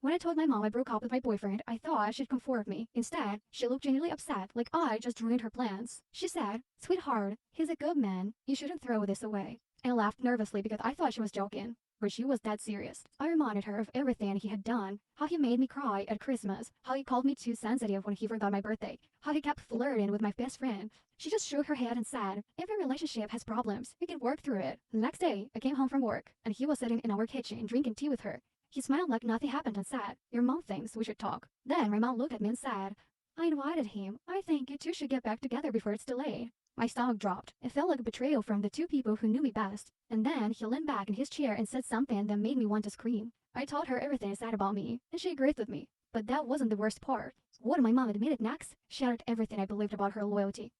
When I told my mom I broke up with my boyfriend, I thought she'd comfort me. Instead, she looked genuinely upset, like I just ruined her plans. She said, "Sweetheart, he's a good man. You shouldn't throw this away." I laughed nervously because I thought she was joking, but she was dead serious. I reminded her of everything he had done, how he made me cry at Christmas, how he called me too sensitive when he forgot my birthday, how he kept flirting with my best friend. She just shook her head and said, "Every relationship has problems. You can work through it." The next day, I came home from work, and he was sitting in our kitchen drinking tea with her. He smiled like nothing happened and said, "Your mom thinks we should talk." Then my mom looked at me and said, "I invited him. I think you two should get back together before it's too late." My stomach dropped. It felt like a betrayal from the two people who knew me best. And then he leaned back in his chair and said something that made me want to scream. I told her everything he said about me, and she agreed with me. But that wasn't the worst part. What my mom admitted next shattered everything I believed about her loyalty.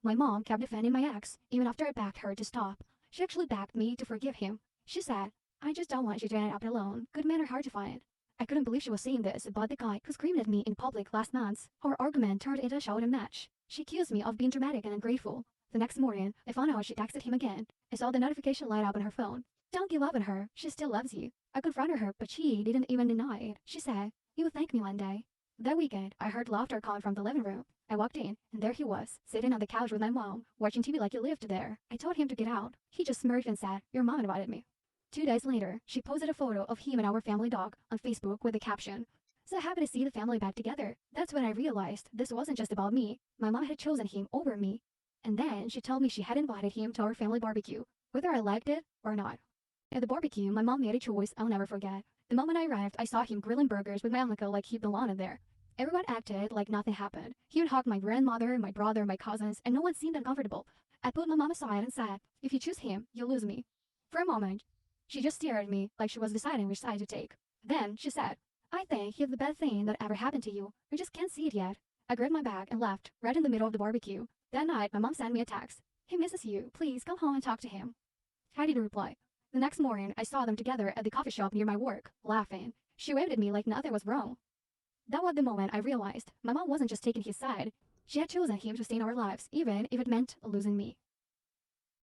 My mom kept defending my ex, even after I begged her to stop. She actually begged me to forgive him. She said, "I just don't want you to end up alone. Good men are hard to find." I couldn't believe she was saying this about the guy who screamed at me in public last month. Our argument turned into a shouting match. She accused me of being dramatic and ungrateful. The next morning, I found out she texted him again. I saw the notification light up on her phone. "Don't give up on her. She still loves you." I confronted her, but she didn't even deny it. She said, "You will thank me one day." That weekend, I heard laughter coming from the living room. I walked in, and there he was, sitting on the couch with my mom, watching TV like he lived there. I told him to get out. He just smirked and said, "Your mom invited me." 2 days later, she posted a photo of him and our family dog on Facebook with the caption, "So happy to see the family back together." That's when I realized this wasn't just about me. My mom had chosen him over me. And then she told me she had invited him to our family barbecue, whether I liked it or not. At the barbecue, my mom made a choice I'll never forget. The moment I arrived, I saw him grilling burgers with my uncle like he belonged there. Everyone acted like nothing happened. He would hug my grandmother, my brother, my cousins, and no one seemed uncomfortable. I put my mom aside and said, "If you choose him, you'll lose me." For a moment, she just stared at me like she was deciding which side to take. Then she said, "I think he's the best thing that ever happened to you. You just can't see it yet." I grabbed my bag and left, right in the middle of the barbecue. That night, my mom sent me a text. "He misses you. Please come home and talk to him." I didn't reply. The next morning, I saw them together at the coffee shop near my work, laughing. She waved at me like nothing was wrong. That was the moment I realized my mom wasn't just taking his side. She had chosen him to stay in our lives, even if it meant losing me.